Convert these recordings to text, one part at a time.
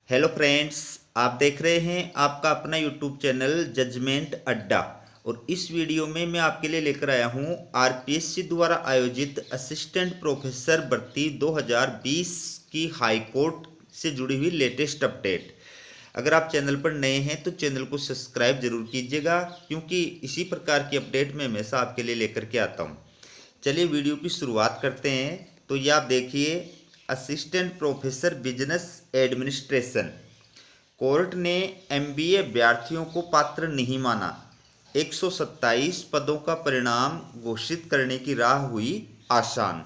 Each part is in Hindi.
हेलो फ्रेंड्स, आप देख रहे हैं आपका अपना यूट्यूब चैनल जजमेंट अड्डा। और इस वीडियो में मैं आपके लिए लेकर आया हूं आरपीएससी द्वारा आयोजित असिस्टेंट प्रोफेसर भर्ती 2020 की हाई कोर्ट से जुड़ी हुई लेटेस्ट अपडेट। अगर आप चैनल पर नए हैं तो चैनल को सब्सक्राइब जरूर कीजिएगा, क्योंकि इसी प्रकार की अपडेट मैं हमेशा आपके लिए लेकर के आता हूं। चलिए वीडियो की शुरुआत करते हैं। तो ये आप देखिए, assistant professor business administration, court ने एमबीए अभ्यर्थियों को पात्र नहीं माना। 127 पदों का परिणाम घोषित करने की राह हुई आसान।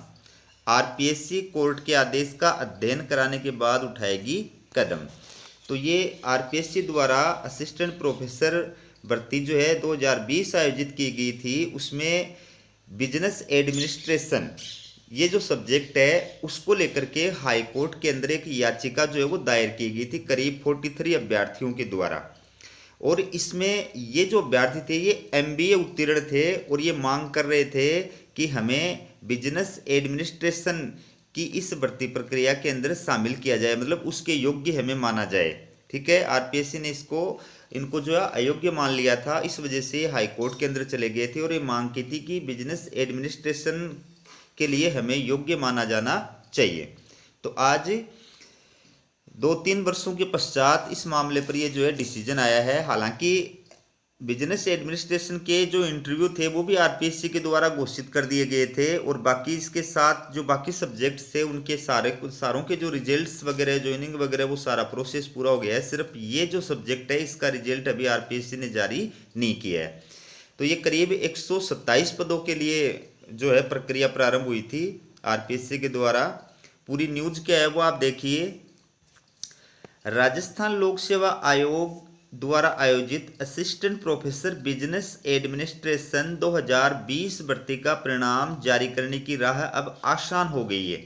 आरपीएससी कोर्ट के आदेश का अध्ययन कराने के बाद उठाएगी कदम। तो ये आरपीएससी द्वारा असिस्टेंट प्रोफेसर भर्ती जो है 2020 आयोजित की गई थी, उसमें बिजनेस एडमिनिस्ट्रेशन ये जो सब्जेक्ट है उसको लेकर के हाई कोर्ट के अंदर एक याचिका जो है वो दायर की गई थी करीब 43 अभ्यर्थियों के द्वारा। और इसमें ये जो अभ्यर्थी थे ये एमबीए उत्तीर्ण थे और ये मांग कर रहे थे कि हमें बिजनेस एडमिनिस्ट्रेशन की इस भर्ती प्रक्रिया के अंदर शामिल किया जाए, मतलब उसके योग्य हमें माना जाए। ठीक है, आरपीएससी ने इनको जो है अयोग्य मान लिया था, इस वजह से हाई कोर्ट के अंदर चले गए थे और ये मांग की थी कि बिजनेस एडमिनिस्ट्रेशन के लिए हमें योग्य माना जाना चाहिए। तो आज 2-3 वर्षों के पश्चात इस मामले पर ये जो है डिसीजन आया है। हालांकि बिजनेस एडमिनिस्ट्रेशन के जो इंटरव्यू थे वो भी आरपीएससी के द्वारा घोषित कर दिए गए थे, और बाकी इसके साथ जो बाकी सब्जेक्ट्स थे उनके सारों के जो रिजल्ट्स वगैरह, ज्वाइनिंग वगैरह, वो सारा प्रोसेस पूरा हो गया है। सिर्फ ये जो सब्जेक्ट है इसका रिजल्ट अभी आरपीएससी ने जारी नहीं किया है। तो ये करीब 127 पदों के लिए जो है प्रक्रिया प्रारंभ हुई थी आरपीएससी के द्वारा। पूरी न्यूज क्या है वो आप देखिए। राजस्थान लोक सेवा आयोग द्वारा आयोजित असिस्टेंट प्रोफेसर बिजनेस एडमिनिस्ट्रेशन 2020 भर्ती का परिणाम जारी करने की राह अब आसान हो गई है।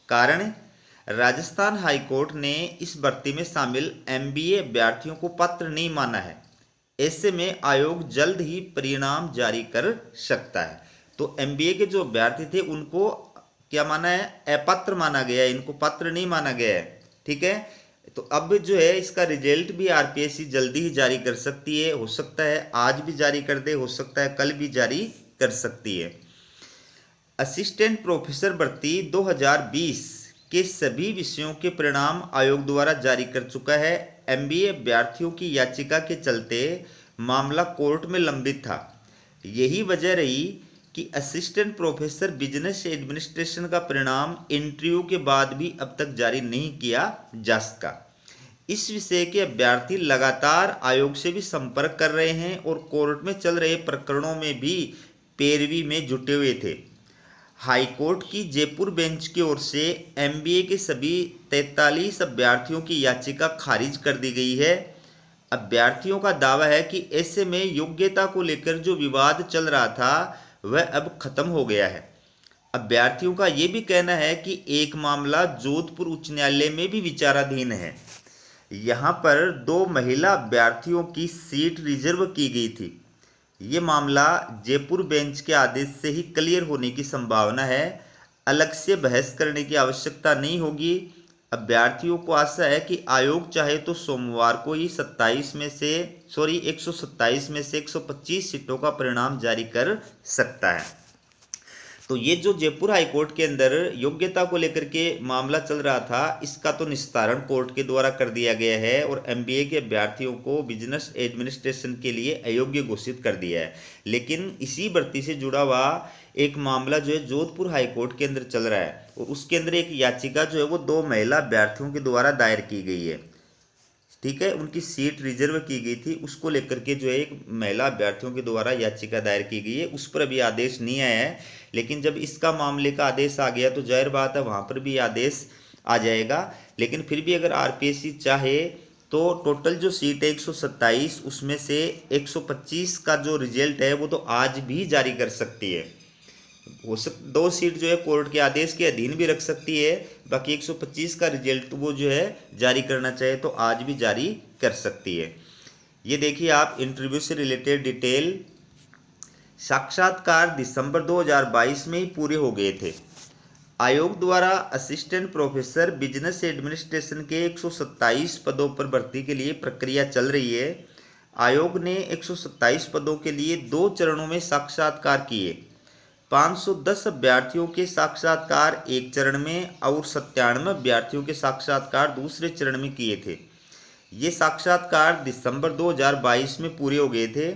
कारण, राजस्थान हाईकोर्ट ने इस भर्ती में शामिल एमबीए अभ्यर्थियों को पात्र नहीं माना है। ऐसे में आयोग जल्द ही परिणाम जारी कर सकता है। तो एमबीए के जो अभ्यर्थी थे उनको क्या माना है? अपात्र माना गया है, इनको पात्र नहीं माना गया है। ठीक है, तो अब जो है इसका रिजल्ट भी आरपीएससी जल्दी ही जारी कर सकती है। हो सकता है आज भी जारी कर दे, हो सकता है कल भी जारी कर सकती है। असिस्टेंट प्रोफेसर भर्ती 2020 के सभी विषयों के परिणाम आयोग द्वारा जारी कर चुका है। एमबीए अभ्यर्थियों की याचिका के चलते मामला कोर्ट में लंबित था। यही वजह रही कि असिस्टेंट प्रोफेसर बिजनेस एडमिनिस्ट्रेशन का परिणाम इंटरव्यू के बाद भी अब तक जारी नहीं किया जा सका। इस विषय के अभ्यर्थी लगातार आयोग से भी संपर्क कर रहे हैं और कोर्ट में चल रहे प्रकरणों में भी पैरवी में जुटे हुए थे। हाईकोर्ट की जयपुर बेंच की ओर से एमबीए के सभी 43 अभ्यर्थियों की याचिका खारिज कर दी गई है। अभ्यर्थियों का दावा है कि ऐसे में योग्यता को लेकर जो विवाद चल रहा था वह अब खत्म हो गया है। अभ्यर्थियों का यह भी कहना है कि एक मामला जोधपुर उच्च न्यायालय में भी विचाराधीन है। यहां पर 2 महिला अभ्यर्थियों की सीट रिजर्व की गई थी। ये मामला जयपुर बेंच के आदेश से ही क्लियर होने की संभावना है। अलग से बहस करने की आवश्यकता नहीं होगी। अभ्यर्थियों को आशा है कि आयोग चाहे तो सोमवार को ही 127 में से 125 सीटों का परिणाम जारी कर सकता है। तो ये जो जयपुर हाई कोर्ट के अंदर योग्यता को लेकर के मामला चल रहा था, इसका तो निस्तारण कोर्ट के द्वारा कर दिया गया है और एमबीए के अभ्यर्थियों को बिजनेस एडमिनिस्ट्रेशन के लिए अयोग्य घोषित कर दिया है। लेकिन इसी भर्ती से जुड़ा हुआ एक मामला जो है जोधपुर हाई कोर्ट के अंदर चल रहा है, और उसके अंदर एक याचिका जो है वो 2 महिला अभ्यर्थियों के द्वारा दायर की गई है। ठीक है, उनकी सीट रिजर्व की गई थी, उसको लेकर के जो है एक महिला अभ्यर्थियों के द्वारा याचिका दायर की गई है। उस पर अभी आदेश नहीं आया है, लेकिन जब इसका मामले का आदेश आ गया तो जाहिर बात है वहाँ पर भी आदेश आ जाएगा। लेकिन फिर भी अगर आरपीएससी चाहे तो टोटल जो सीट है 127, उसमें से 125 का जो रिजल्ट है वो तो आज भी जारी कर सकती है। 2 सीट जो है कोर्ट के आदेश के अधीन भी रख सकती है। बाकी 125 का रिजल्ट वो जो है जारी करना चाहे तो आज भी जारी कर सकती है। ये देखिए आप इंटरव्यू से रिलेटेड डिटेल। साक्षात्कार दिसंबर 2022 में ही पूरे हो गए थे। आयोग द्वारा असिस्टेंट प्रोफेसर बिजनेस एडमिनिस्ट्रेशन के 127 पदों पर भर्ती के लिए प्रक्रिया चल रही है। आयोग ने 127 पदों के लिए 2 चरणों में साक्षात्कार किए। 510 अभ्यर्थियों के साक्षात्कार एक चरण में और 97 अभ्यर्थियों के साक्षात्कार दूसरे चरण में किए थे। ये साक्षात्कार दिसंबर 2022 में पूरे हो गए थे।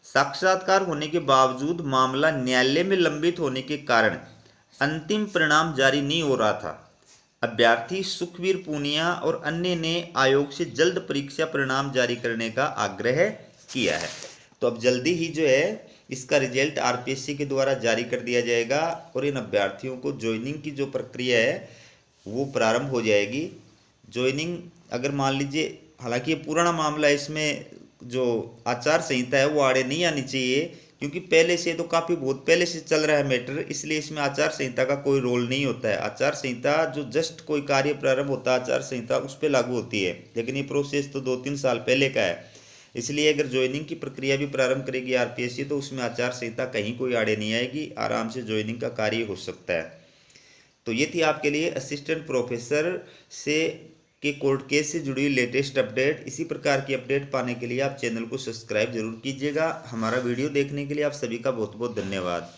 साक्षात्कार होने के बावजूद मामला न्यायालय में लंबित होने के कारण अंतिम परिणाम जारी नहीं हो रहा था। अभ्यर्थी सुखवीर पूनिया और अन्य ने आयोग से जल्द परीक्षा परिणाम जारी करने का आग्रह किया है। तो अब जल्दी ही जो है इसका रिजल्ट आरपीएससी के द्वारा जारी कर दिया जाएगा और इन अभ्यर्थियों को ज्वाइनिंग की जो प्रक्रिया है वो प्रारंभ हो जाएगी। ज्वाइनिंग अगर मान लीजिए, हालांकि ये पुराना मामला है, इसमें जो आचार संहिता है वो आड़े नहीं आनी चाहिए, क्योंकि पहले से तो काफ़ी बहुत पहले से चल रहा है मैटर, इसलिए इसमें आचार संहिता का कोई रोल नहीं होता है। आचार संहिता जो जस्ट कोई कार्य प्रारंभ होता है आचार संहिता उस पर लागू होती है, लेकिन ये प्रोसेस तो 2-3 साल पहले का है। इसलिए अगर ज्वाइनिंग की प्रक्रिया भी प्रारंभ करेगी आरपीएससी तो उसमें आचार संहिता कहीं कोई आड़े नहीं आएगी, आराम से ज्वाइनिंग का कार्य हो सकता है। तो ये थी आपके लिए असिस्टेंट प्रोफेसर से के कोर्ट केस से जुड़ी हुई लेटेस्ट अपडेट। इसी प्रकार की अपडेट पाने के लिए आप चैनल को सब्सक्राइब जरूर कीजिएगा। हमारा वीडियो देखने के लिए आप सभी का बहुत बहुत धन्यवाद।